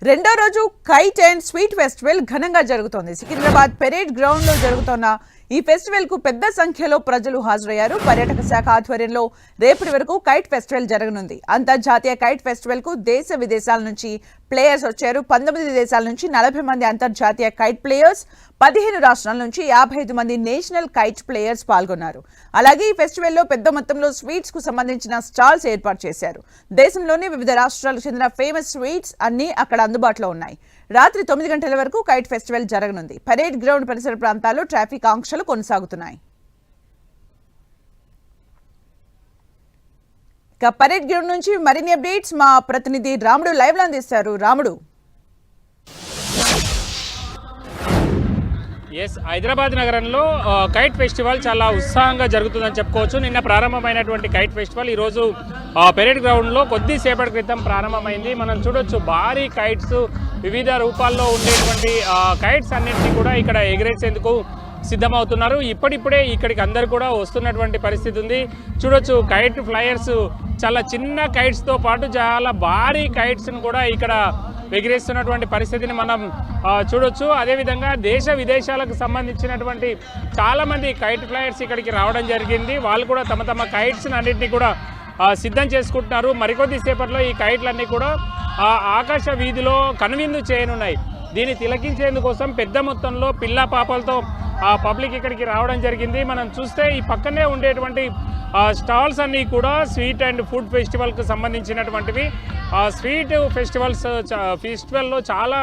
రెండో రోజు kite and sweet festival ఘనంగా జరుగుతోంది. సికింద్రాబాద్ పెరేడ్ గ్రౌండ్ లో జరుగుతున్న ఈ ఫెస్టివల్ కు పెద్ద సంఖ్యలో ప్రజలు హాజరయ్యారు. పర్యాటక శాఖ ఆధ్వర్యంలో రేపటి వరకు కైట్ ఫెస్టివల్ జరగనుంది. అంతర్జాతీయ కైట్ ఫెస్టివల్ కు దేశ విదేశాల నుంచి ప్లేయర్స్ వచ్చారు. 19 దేశాల నుంచి 40 మంది అంతర్జాతీయ కైట్ ప్లేయర్స్, 15 రాష్ట్రాల నుంచి 55 మంది నేషనల్ కైట్ ప్లేయర్స్ పాల్గొన్నారు. అలాగే ఈ ఫెస్టివల్లో పెద్ద మొత్తంలో స్వీట్స్ కు సంబంధించిన స్టాల్స్ ఏర్పాటు చేశారు. దేశంలోని వివిధ రాష్ట్రాలకు చెందిన ఫేమస్ స్వీట్స్ అన్ని అక్కడ అందుబాటులో ఉన్నాయి. రాత్రి 9 గంటల వరకు కైట్ ఫెస్టివల్ జరగనుంది. పరేడ్ గ్రౌండ్ పరిసర ప్రాంతాల్లో ట్రాఫిక్ ఆంక్షలు కొనసాగుతున్నాయి. ఇక పరేడ్ గ్రౌండ్ నుంచి మరిన్ని అప్డేట్స్ మా ప్రతినిధి రాముడు లైవ్ లో అందిస్తారు. రాముడు, హైదరాబాద్ నగరంలో కైట్ ఫెస్టివల్ చాలా ఉత్సాహంగా జరుగుతుందని చెప్పుకోవచ్చు. నిన్న ప్రారంభమైనటువంటి కైట్ ఫెస్టివల్ ఈరోజు పెరేడ్ గ్రౌండ్లో కొద్దిసేపటి క్రితం ప్రారంభమైంది. మనం చూడొచ్చు భారీ కైట్స్, వివిధ రూపాల్లో ఉండేటువంటి కైట్స్ అన్నింటినీ కూడా ఇక్కడ ఎగిరేసేందుకు సిద్ధమవుతున్నారు. ఇప్పుడిప్పుడే ఇక్కడికి అందరు కూడా వస్తున్నటువంటి పరిస్థితి ఉంది. చూడొచ్చు కైట్ ఫ్లయర్స్ చాలా చిన్న కైట్స్తో పాటు చాలా భారీ కైట్స్ను కూడా ఇక్కడ ఎగిరేస్తున్నటువంటి పరిస్థితిని మనం చూడొచ్చు. అదేవిధంగా దేశ విదేశాలకు సంబంధించినటువంటి చాలామంది కైట్ ఫ్లయర్స్ ఇక్కడికి రావడం జరిగింది. వాళ్ళు కూడా తమ తమ కైట్స్ అన్నింటినీ కూడా సిద్ధం చేసుకుంటున్నారు. మరికొద్ది సేపట్లో ఈ కైట్లన్నీ కూడా ఆకాశ వీధిలో కనువిందు చేయనున్నాయి. దీన్ని తిలకించేందుకోసం పెద్ద మొత్తంలో పిల్ల పాపలతో పబ్లిక్ ఇక్కడికి రావడం జరిగింది. మనం చూస్తే ఈ పక్కనే ఉండేటువంటి స్టాల్స్ అన్నీ కూడా స్వీట్ అండ్ ఫుడ్ ఫెస్టివల్కి సంబంధించినటువంటివి. స్వీట్ ఫెస్టివల్లో చాలా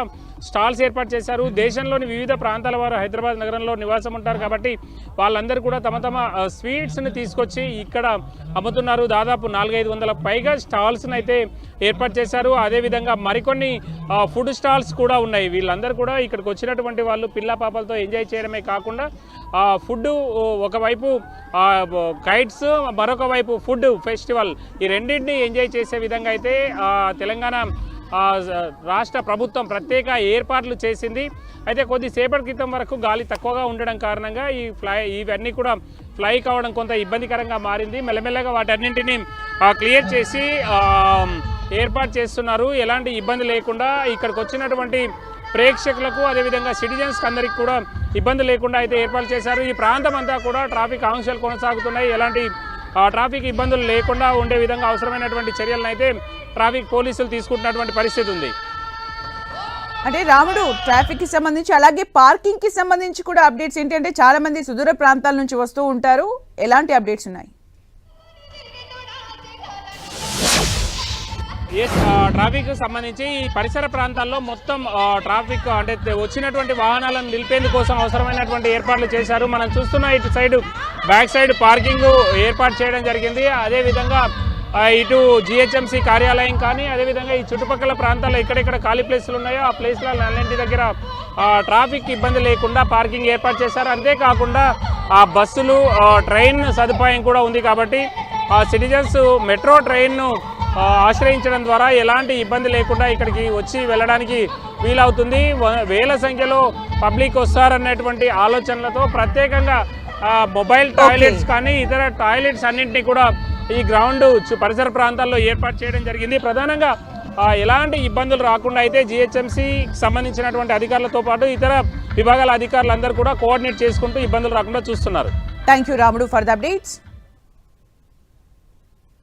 స్టాల్స్ ఏర్పాటు చేశారు. దేశంలోని వివిధ ప్రాంతాల వారు హైదరాబాద్ నగరంలో నివాసం ఉంటారు కాబట్టి వాళ్ళందరూ కూడా తమ తమ స్వీట్స్ని తీసుకొచ్చి ఇక్కడ అమ్ముతున్నారు. దాదాపు 400-500 పైగా స్టాల్స్ని అయితే ఏర్పాటు చేశారు. అదేవిధంగా మరికొన్ని ఫుడ్ స్టాల్స్ కూడా ఉన్నాయి. వీళ్ళందరూ కూడా ఇక్కడికి వచ్చినటువంటి వాళ్ళు పిల్ల పాపలతో ఎంజాయ్ చేయడమే కాకుండా ఫుడ్, ఒకవైపు కైట్స్, మరొక వైపు ఫుడ్ ఫెస్టివల్, ఈ రెండింటినీ ఎంజాయ్ చేసే విధంగా అయితే తెలంగాణ రాష్ట్ర ప్రభుత్వం ప్రత్యేక ఏర్పాట్లు చేసింది. అయితే కొద్దిసేపటి క్రితం వరకు గాలి తక్కువగా ఉండడం కారణంగా ఇవన్నీ కూడా ఫ్లై కావడం కొంత ఇబ్బందికరంగా మారింది. మెల్లమెల్లగా వాటన్నింటినీ క్లియర్ చేసి ఏర్పాటు చేస్తున్నారు. ఎలాంటి ఇబ్బంది లేకుండా ఇక్కడికి వచ్చినటువంటి ప్రేక్షకులకు, అదేవిధంగా సిటిజన్స్కి అందరికీ కూడా ఇబ్బంది లేకుండా అయితే ఏర్పాటు చేశారు. ఈ ప్రాంతం అంతా కూడా ట్రాఫిక్ ఆంక్షలు కొనసాగుతున్నాయి. ఎలాంటి ట్రాఫిక్ ఇబ్బందులు లేకుండా ఉండే విధంగా అవసరమైనటువంటి చర్యలను అయితే ట్రాఫిక్ పోలీసులు తీసుకుంటున్నటువంటి పరిస్థితి ఉంది. అంటే రాముడు, ట్రాఫిక్ కి సంబంధించి అలాగే పార్కింగ్ కి సంబంధించి కూడా అప్డేట్స్ ఏంటంటే చాలా మంది సుదూర ప్రాంతాల నుంచి వస్తూ ఉంటారు. ఎలాంటి అప్డేట్స్ ఉన్నాయి? ట్రాఫిక్ సంబంధించి ఈ పరిసర ప్రాంతాల్లో మొత్తం ట్రాఫిక్ అంటే వచ్చినటువంటి వాహనాలను నిలిపేందుకోసం అవసరమైనటువంటి ఏర్పాట్లు చేశారు. మనం చూస్తున్న ఇటు సైడ్ బ్యాక్ సైడ్ పార్కింగ్ ఏర్పాటు చేయడం జరిగింది. అదేవిధంగా ఇటు జిహెచ్ఎంసీ కార్యాలయం కానీ, అదేవిధంగా ఈ చుట్టుపక్కల ప్రాంతాల్లో ఎక్కడెక్కడ ఖాళీ ప్లేసులు ఉన్నాయో ఆ ప్లేస్లలో అన్నింటి దగ్గర ట్రాఫిక్ ఇబ్బంది లేకుండా పార్కింగ్ ఏర్పాటు చేశారు. అంతేకాకుండా బస్సులు, ట్రైన్ సదుపాయం కూడా ఉంది కాబట్టి సిటిజన్స్ మెట్రో ట్రైన్ను ఆశ్రయించడం ద్వారా ఎలాంటి ఇబ్బంది లేకుండా ఇక్కడికి వచ్చి వెళ్ళడానికి వీలవుతుంది. వేల సంఖ్యలో పబ్లిక్ వస్తారనేటువంటి ఆలోచనలతో ప్రత్యేకంగా మొబైల్ టాయిలెట్స్ కానీ ఇతర టాయిలెట్స్ అన్నింటినీ కూడా ఈ గ్రౌండ్ పరిసర ప్రాంతాల్లో ఏర్పాటు చేయడం జరిగింది. ప్రధానంగా ఎలాంటి ఇబ్బందులు రాకుండా అయితే జిహెచ్ఎంసీకి సంబంధించినటువంటి అధికారులతో పాటు ఇతర విభాగాల అధికారులందరూ కూడా కోఆర్డినేట్ చేసుకుంటూ ఇబ్బందులు రాకుండా చూస్తున్నారు. థ్యాంక్ యూ రాముడు ఫర్ ద అప్డేట్స్.